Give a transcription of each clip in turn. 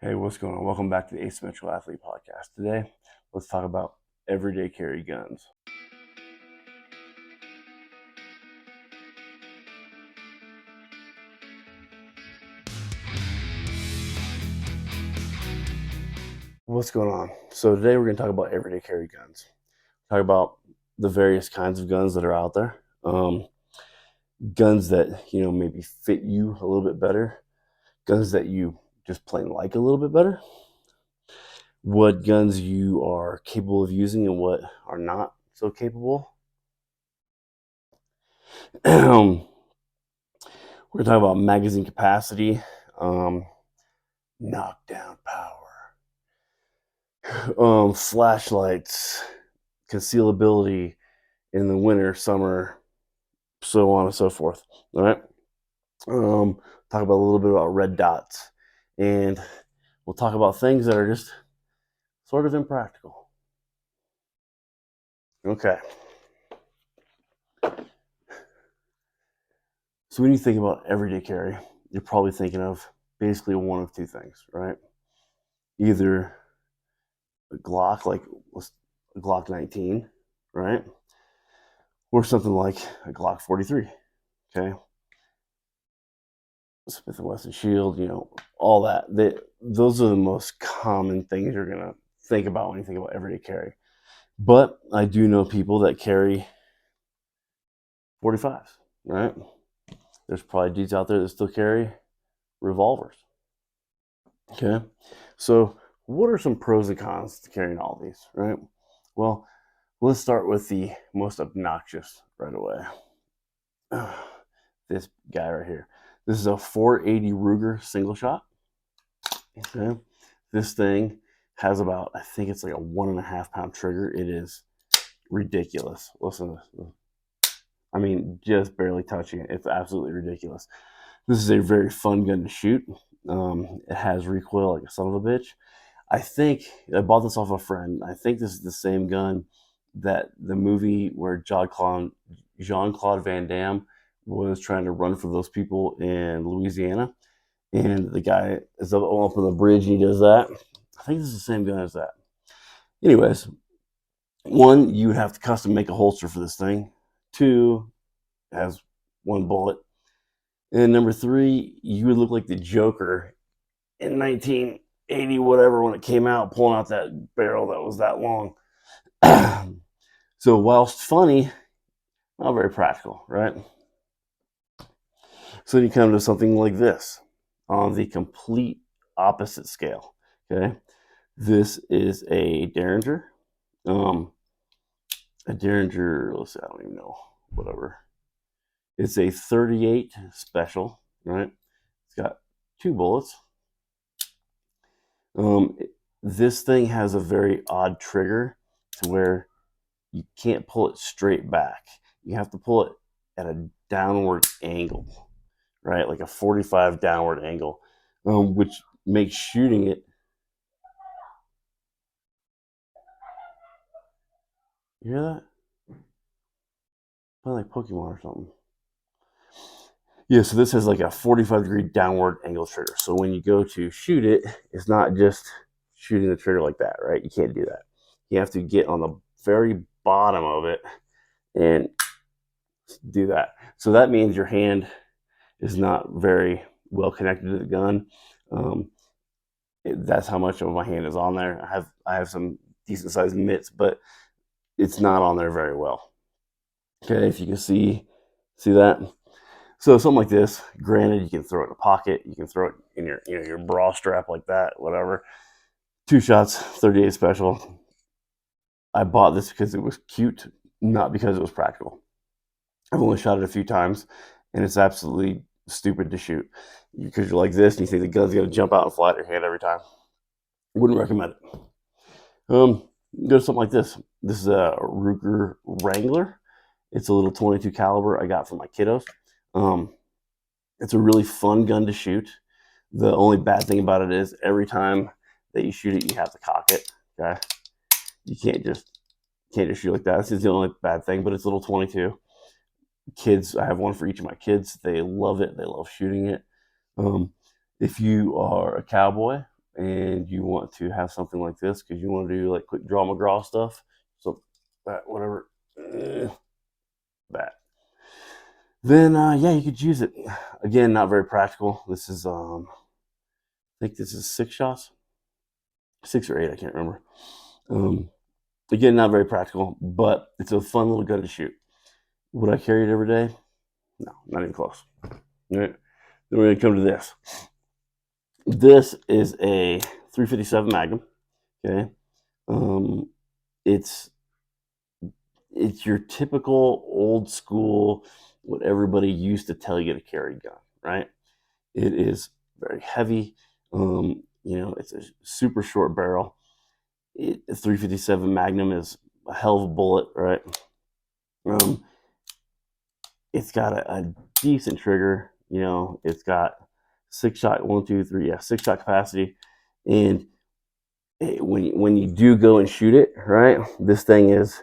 Hey, what's going on? Welcome back to the Asymmetrical Athlete Podcast. Today, let's talk about everyday carry guns. What's going on? So today we're going to talk about everyday carry guns. Talk about the various kinds of guns that are out there. Guns that maybe fit you a little bit better. Guns that you just plain like a little bit better. What guns you are capable of using and what are not so capable. We're going to talk about magazine capacity, knockdown power, flashlights, concealability in the winter, summer, so on and so forth. All right. Talk about a little bit about red dots, and we'll talk about things that are just sort of impractical. Okay. So when you think about everyday carry, you're probably thinking of basically one of two things, right? Either a Glock, like a Glock 19, right? Or something like a Glock 43, okay? Smith & Wesson Shield, all that. Those are the most common things you're going to think about when you think about everyday carry. But I do know people that carry 45s, right? There's probably dudes out there that still carry revolvers. Okay. So what are some pros and cons to carrying all these, right? Well, let's start with the most obnoxious right away. This guy right here. This is a 480 Ruger single shot. Okay. This thing has about, I think it's like a 1.5 pound trigger. It is ridiculous. Listen to this. I mean, just barely touching it. It's absolutely ridiculous. This is a very fun gun to shoot. It has recoil like a son of a bitch. I think I bought this off a friend. I think this is the same gun that the movie where Jean-Claude Van Damme was trying to run for those people in Louisiana. And the guy is up on the bridge and he does that. I think this is the same gun as that. Anyways, one, you would have to custom make a holster for this thing. Two, it has one bullet. And number three, you would look like the Joker in 1980, whatever, when it came out, pulling out that barrel that was that long. So, whilst funny, not very practical, right? So, then you come to something like this on the complete opposite scale. Okay. This is a Derringer. A Derringer, let's see, I don't even know, whatever. It's a 38 special, right? It's got 2 bullets. This thing has a very odd trigger to where you can't pull it straight back. You have to pull it at a downward angle, right? Like a 45 downward angle, which makes shooting it. You hear that? Probably like Pokemon or something. Yeah, so this has like a 45-degree downward angle trigger. So when you go to shoot it, it's not just shooting the trigger like that, right? You can't do that. You have to get on the very bottom of it and do that. So that means your hand is not very well connected to the gun. That's how much of my hand is on there. I have some decent sized mitts, but it's not on there very well. Okay, if you can see that. So something like this, granted, you can throw it in a pocket, you can throw it in your bra strap like that, whatever. 2 shots, 38 special. I bought this because it was cute, not because it was practical. I've only shot it a few times, and it's absolutely stupid to shoot because you're like this and you think the gun's gonna jump out and fly at your hand every time. Wouldn't recommend it. Go to something like this. This is a Ruger Wrangler. It's a little 22 caliber I got from my kiddos. It's a really fun gun to shoot. The only bad thing about it is every time that you shoot it, you have to cock it. Okay, you can't just shoot like that. This is the only bad thing, but it's a little 22. Kids, I have one for each of my kids. They love it. They love shooting it. If you are a cowboy and you want to have something like this because you want to do like quick draw McGraw stuff, so that whatever that, then yeah, you could use it. Again, not very practical. This is I think this is 6 shots, 6 or 8, I can't remember. Again, not very practical, but it's a fun little gun to shoot. Would I carry it every day? No, not even close. All right. Then we're gonna come to this. This is a 357 Magnum. Okay, it's your typical old school, what everybody used to tell you to carry gun, right? It is very heavy. It's a super short barrel. A 357 Magnum is a hell of a bullet, right? It's got a decent trigger. It's got 6-shot, 1, 2, 3, 6-shot capacity, and when you do go and shoot it, right? This thing it's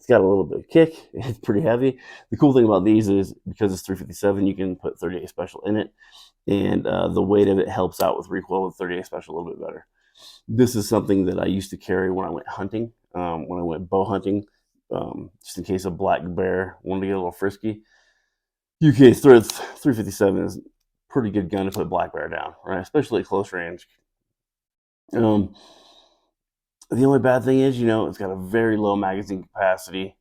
got a little bit of kick. It's pretty heavy. The cool thing about these is because it's 357, you can put 38 special in it, and the weight of it helps out with recoil with 38 special a little bit better. This is something that I used to carry when I went hunting, when I went bow hunting, just in case a black bear wanted to get a little frisky. UK 357 is a pretty good gun to put black bear down, right? Especially at close range. The only bad thing is, it's got a very low magazine capacity.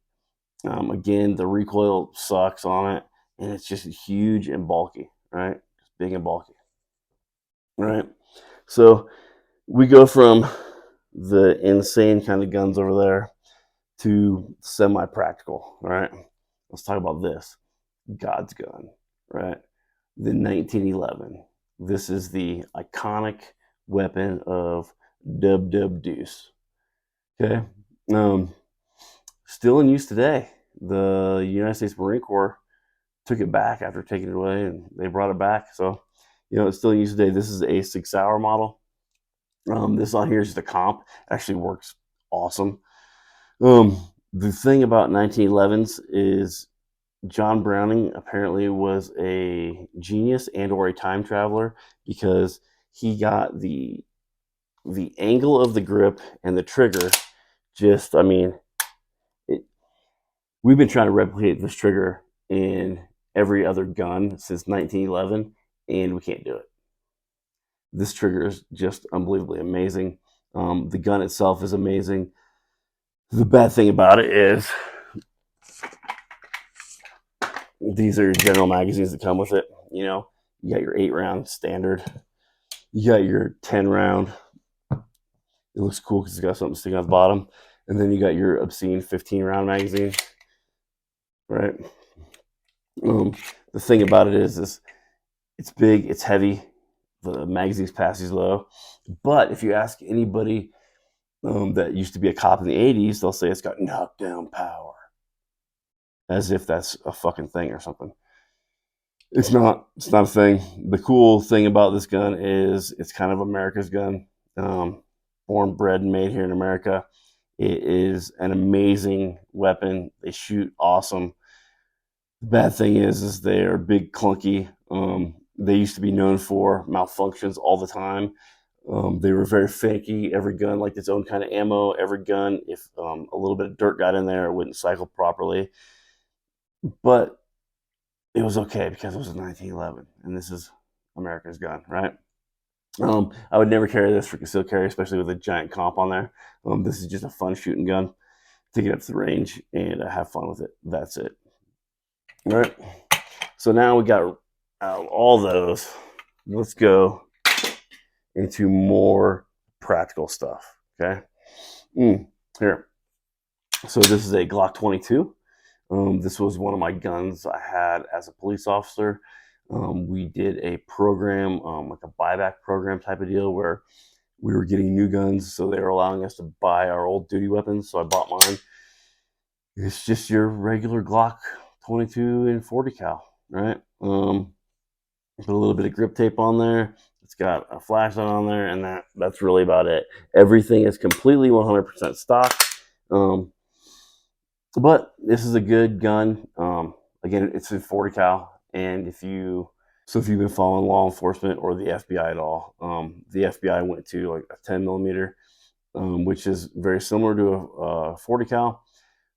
Again, the recoil sucks on it, and it's just huge and bulky, right? Just big and bulky, right? So we go from the insane kind of guns over there to semi-practical, right? Let's talk about this. God's gun, right? The 1911. This is the iconic weapon of Dub Dub Deuce. Okay. Still in use today. The United States Marine Corps took it back after taking it away, and they brought it back. So, it's still in use today. This is a 6-hour model. This on here is just a comp. It actually works awesome. The thing about 1911s is John Browning apparently was a genius and or a time traveler because he got the angle of the grip and the trigger. We've been trying to replicate this trigger in every other gun since 1911, and we can't do it. This trigger is just unbelievably amazing. The gun itself is amazing. The bad thing about it is these are general magazines that come with it. You got your 8-round standard. You got your 10-round. It looks cool because it's got something sticking out the bottom. And then you got your obscene 15-round magazine, right? The thing about it is it's big, it's heavy, the magazine's capacity is low. But if you ask anybody that used to be a cop in the 80s, they'll say it's got knockdown power, as if that's a fucking thing or something. It's not a thing. The cool thing about this gun is it's kind of America's gun. Born, bred, and made here in America. It is an amazing weapon. They shoot awesome. The bad thing is they are big, clunky. They used to be known for malfunctions all the time. They were very finicky. Every gun liked its own kind of ammo. Every gun, if a little bit of dirt got in there, it wouldn't cycle properly. But it was okay because it was 1911, and this is America's gun, right? I would never carry this for concealed carry, especially with a giant comp on there. This is just a fun shooting gun. Take it up to the range and have fun with it. That's it. All right. So now we got all those. Let's go into more practical stuff. Okay. Here. So this is a Glock 22. This was one of my guns I had as a police officer. We did a program, like a buyback program type of deal where we were getting new guns, so they were allowing us to buy our old duty weapons. So I bought mine. It's just your regular Glock 22 and 40 cal, right? Put a little bit of grip tape on there. It's got a flashlight on there, and that's really about it. Everything is completely 100% stock. But this is a good gun. Again, it's in 40 cal, and if you So if you've been following law enforcement or the FBI at all, the FBI went to like a 10 millimeter, which is very similar to a 40 cal.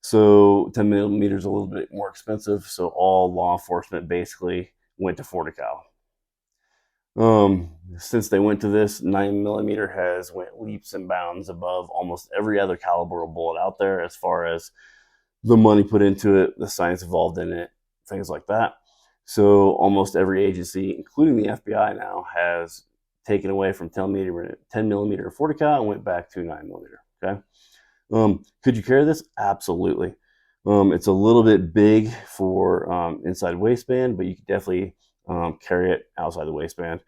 So 10 millimeters is a little bit more expensive. So all law enforcement basically went to 40 cal. Since they went to this, 9 millimeter has went leaps and bounds above almost every other caliber of bullet out there as far as the money put into it, the science involved in it, things like that. So almost every agency, including the FBI now, has taken away from 10 millimeter 40 cal and went back to 9 millimeter. Okay. Could you carry this? Absolutely. It's a little bit big for inside waistband, but you can definitely carry it outside the waistband.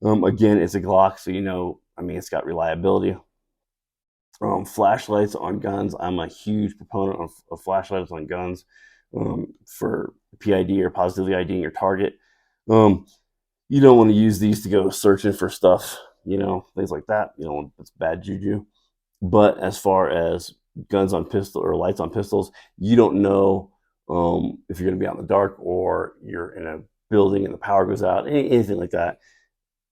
Again, it's a Glock, so it's got reliability. Flashlights on guns. I'm a huge proponent of flashlights on guns for PID or positively IDing your target. You don't want to use these to go searching for stuff, things like that. It's bad juju. But as far as guns on pistol or lights on pistols, you don't know if you're going to be out in the dark or you're in a building and the power goes out, anything like that.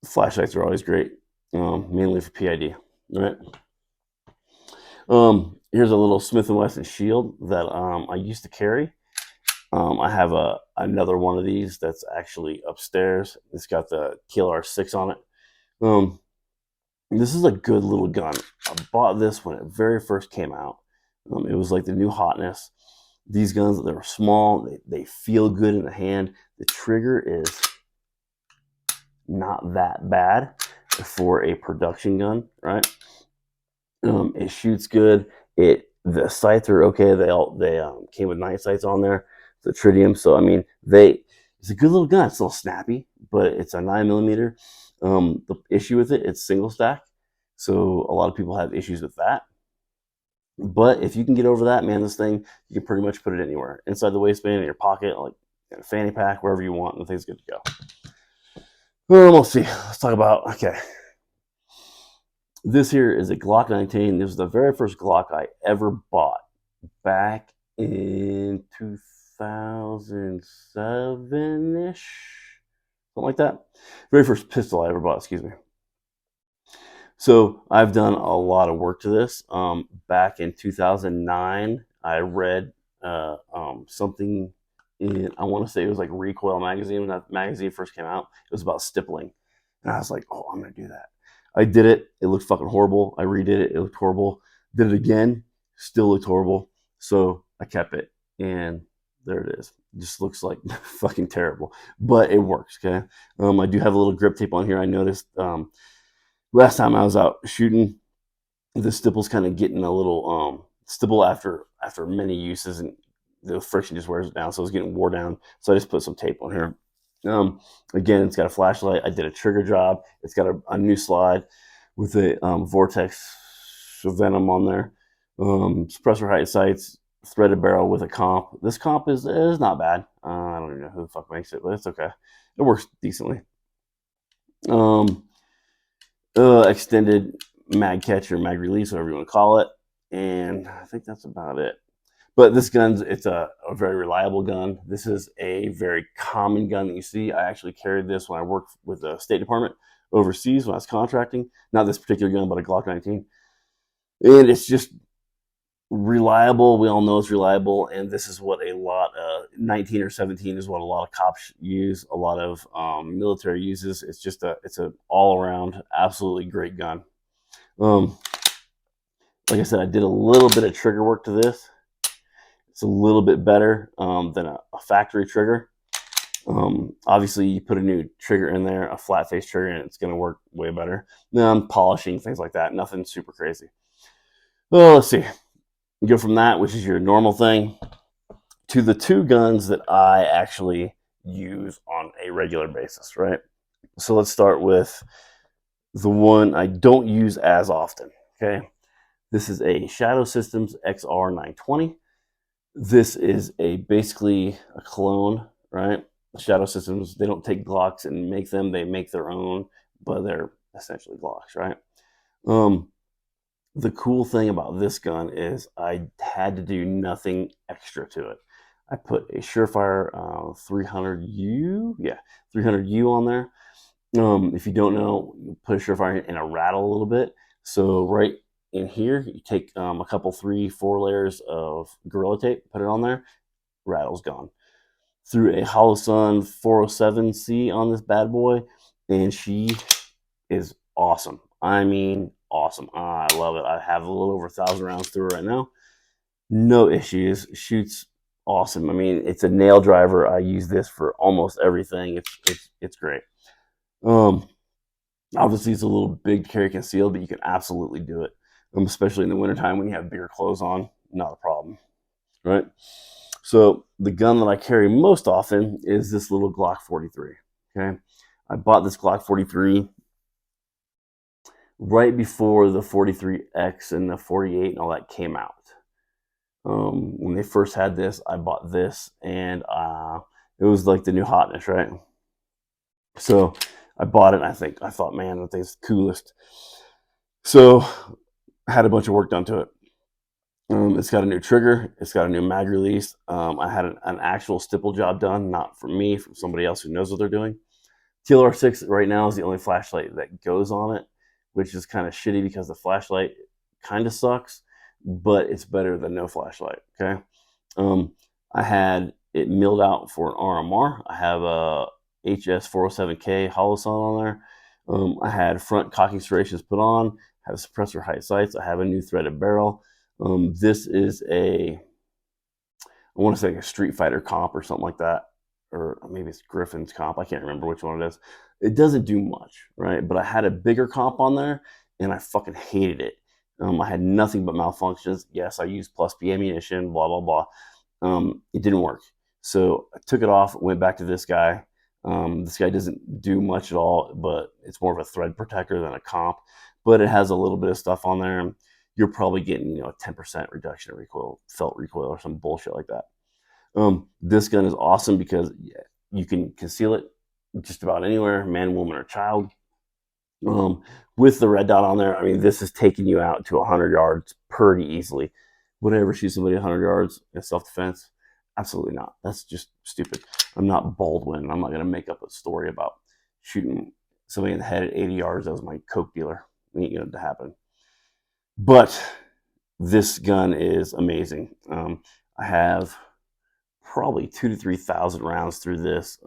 Flashlights are always great, mainly for PID. All right. Here's a little Smith & Wesson shield that I used to carry. I have another one of these that's actually upstairs. It's got the KLR6 on it. This is a good little gun. I bought this when it very first came out. It was like the new hotness. These guns, they're small. They feel good in the hand. The trigger is not that bad for a production gun, right? It shoots good. The sights are okay. They came with night sights on there, the tritium. So it's a good little gun. It's a little snappy, but it's a 9 millimeter. The issue with it, it's single stack, so a lot of people have issues with that. But if you can get over that, man, this thing, you can pretty much put it anywhere, inside the waistband, in your pocket, like in a fanny pack, wherever you want, and the thing's good to go. Let's see. Let's talk about, okay. This here is a Glock 19. This was the very first Glock I ever bought back in 2007-ish, something like that. Very first pistol I ever bought, excuse me. So I've done a lot of work to this. Back in 2009, I read something in, I want to say it was like Recoil magazine. When that magazine first came out, it was about stippling. And I was like, oh, I'm going to do that. I did it. It looked fucking horrible. I redid it. It looked horrible. Did it again. Still looked horrible. So I kept it. And there it is. It just looks like fucking terrible. But it works, okay? I do have a little grip tape on here. I noticed last time I was out shooting, the stipple's kind of getting a little stipple after many uses, and the friction just wears it down. So it's getting wore down. So I just put some tape on here. Again, it's got a flashlight. I did a trigger job. It's got a new slide with a Vortex Venom on there. Suppressor height sights, threaded barrel with a comp. This comp is not bad. I don't even know who the fuck makes it, but it's okay. It works decently. Extended mag catch or mag release, whatever you want to call it. And I think that's about it. But this gun, it's a very reliable gun. This is a very common gun that you see. I actually carried this when I worked with the State Department overseas when I was contracting. Not this particular gun, but a Glock 19. And it's just reliable. We all know it's reliable. And this is what a lot of 19 or 17 is what a lot of cops use. A lot of military uses. It's just it's an all around absolutely great gun. Like I said, I did a little bit of trigger work to this. It's a little bit better than a factory trigger. Obviously, you put a new trigger in there, a flat face trigger, and it's going to work way better. Polishing, things like that. Nothing super crazy. Well, let's see. You go from that, which is your normal thing, to the two guns that I actually use on a regular basis, right? So let's start with the one I don't use as often, okay? This is a Shadow Systems XR920. This is basically a clone, right? Shadow Systems, they don't take Glocks and make them. They make their own, but they're essentially Glocks, right? The cool thing about this gun is I had to do nothing extra to it. I put a Surefire 300U, yeah, 300U on there. If you don't know, you put a Surefire in a rattle a little bit. So right in here, you take a couple, 3-4 layers of Gorilla Tape, put it on there, rattle's gone. Threw a Holosun 407C on this bad boy, and she is awesome. I mean, awesome. I love it. I have a little over 1,000 rounds through it right now. No issues. Shoots awesome. I mean, it's a nail driver. I use this for almost everything. It's great. Obviously, it's a little big to carry concealed, but you can absolutely do it, especially in the wintertime when you have bigger clothes on. Not a problem, right? So the gun that I carry most often is this little Glock 43. Okay, I bought this Glock 43 right before the 43X and the 48 and all that came out. When they first had this, I bought this, and it was like the new hotness, right? So I bought it, and I thought, man, that thing's the coolest. So I had a bunch of work done to it. It's got a new trigger. It's got a new mag release. I had an actual stipple job done, not from me, from somebody else who knows what they're doing. TLR6 right now is the only flashlight that goes on it, which is kind of shitty because the flashlight kind of sucks, but it's better than no flashlight. Okay. I had it milled out for an RMR. I have a HS 407K Holosun on there. I had front cocking serrations put on, have suppressor height sights. I have a new threaded barrel. This is I want to say like a Street Fighter comp or something like that, or maybe it's Griffin's comp. I can't remember which one it is. It doesn't do much, right? But I had a bigger comp on there, and I fucking hated it. I had nothing but malfunctions. Yes, I used plus B ammunition, blah, blah, blah. It didn't work. So I took it off, went back to this guy. This guy doesn't do much at all, but it's more of a thread protector than a comp. But it has a little bit of stuff on there. You're probably getting, a 10% reduction in recoil, felt recoil, or some bullshit like that. This gun is awesome because you can conceal it just about anywhere, man, woman, or child. With the red dot on there, I mean, this is taking you out to 100 yards pretty easily. Would I ever shoot somebody 100 yards in self-defense? Absolutely not. That's just stupid. I'm not Baldwin. I'm not going to make up a story about shooting somebody in the head at 80 yards. That was my coke dealer. It ain't going to happen. But this gun is amazing. I have probably 2,000 to 3,000 rounds through this.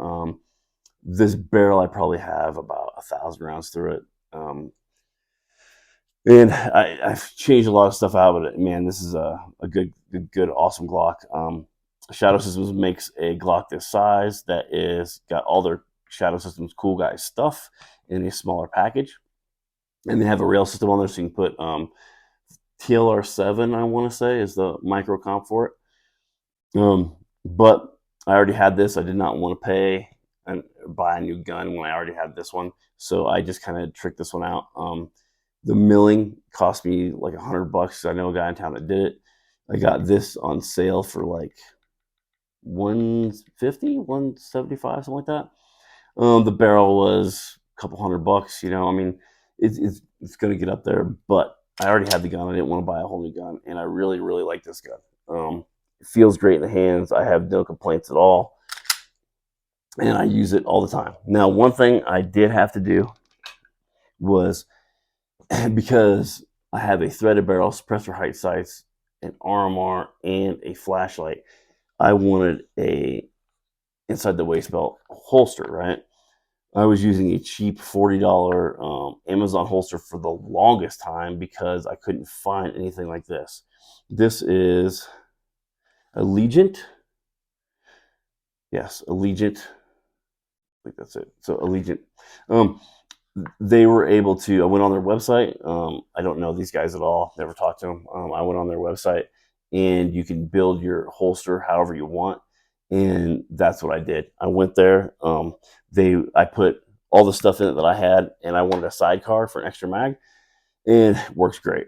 This barrel, I probably have about 1,000 rounds through it. And I've changed a lot of stuff out, but man, this is a good, awesome Glock. Shadow Systems makes a Glock this size that is got all their Shadow Systems cool guys stuff in a smaller package, and they have a rail system on there, so you can put TLR7, I want to say, is the micro comp for it. But I already had this. I did not want to pay and buy a new gun when I already had this one, so I just kind of tricked this one out. The milling cost me like $100. I know a guy in town that did it. I got this on sale for like $150, $175, something like that. The barrel was a couple $100. I mean, it's going to get up there, but I already had the gun. I didn't want to buy a whole new gun, and I really, really like this gun. It feels great in the hands. I have no complaints at all, and I use it all the time. Now, one thing I did have to do was, because I have a threaded barrel, suppressor height sights, an RMR, and a flashlight, I wanted a inside the waist belt holster, right? I was using a cheap $40 Amazon holster for the longest time because I couldn't find anything like this. This is Allegiant. Yes, Allegiant. I think that's it. So Allegiant. They were able to, I went on their website. I don't know these guys at all. Never talked to them. I went on their website, and you can build your holster however you want. And that's what I did. I went there. I put all the stuff in it that I had, and I wanted a sidecar for an extra mag, and it works great.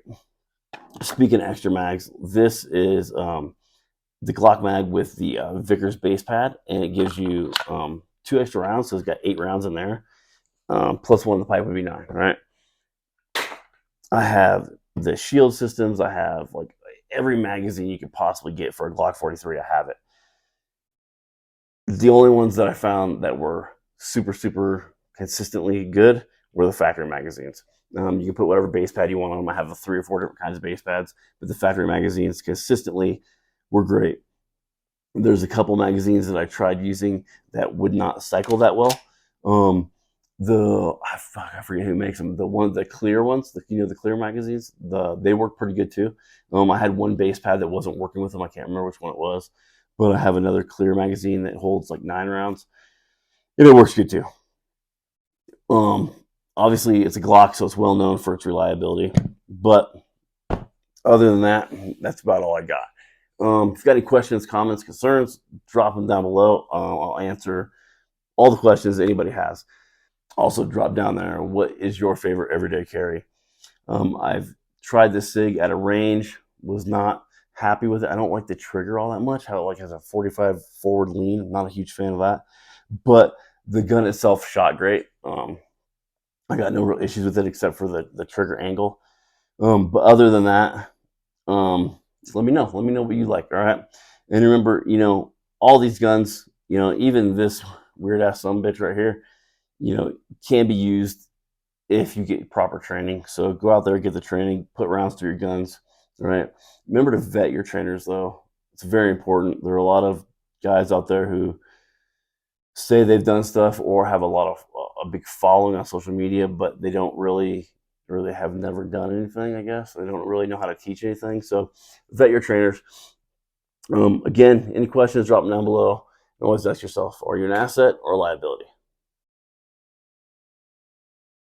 Speaking of extra mags, this is the Glock mag with the Vickers base pad, and it gives you 2 extra rounds, so it's got 8 rounds in there. Plus 1 in the pipe would be 9, right? I have the shield systems. I have like every magazine you could possibly get for a Glock 43. I have it. The only ones that I found that were super consistently good were the factory magazines. You can put whatever base pad you want on them. I have 3 or 4 different kinds of base pads, but the factory magazines consistently were great. There's a couple magazines that I tried using that would not cycle that well. I forget who makes them. The clear ones, the clear magazines, they work pretty good too. I had one base pad that wasn't working with them. I can't remember which one it was, but I have another clear magazine that holds like 9 rounds, and it works good too. Um, Obviously it's a Glock, so it's well known for its reliability. But other than that, that's about all I got. If you've got any questions, comments, concerns, drop them down below. I'll answer all the questions anybody has. Also, drop down there what is your favorite everyday carry. I've tried this SIG at a range, was not happy with it. I don't like the trigger all that much. How it like has a 45 forward lean. I'm not a huge fan of that. But the gun itself shot great. I got no real issues with it except for the trigger angle. But other than that, let me know. Let me know what you like. All right. And remember, all these guns, even this weird ass sumbitch right here, can be used if you get proper training. So go out there, get the training, put rounds through your guns. All right. Remember to vet your trainers, though. It's very important. There are a lot of guys out there who say they've done stuff or have a big following on social media, but they don't really, or they have never done anything. I guess they don't really know how to teach anything. So vet your trainers. Again, any questions, drop them down below. And always ask yourself: are you an asset or a liability?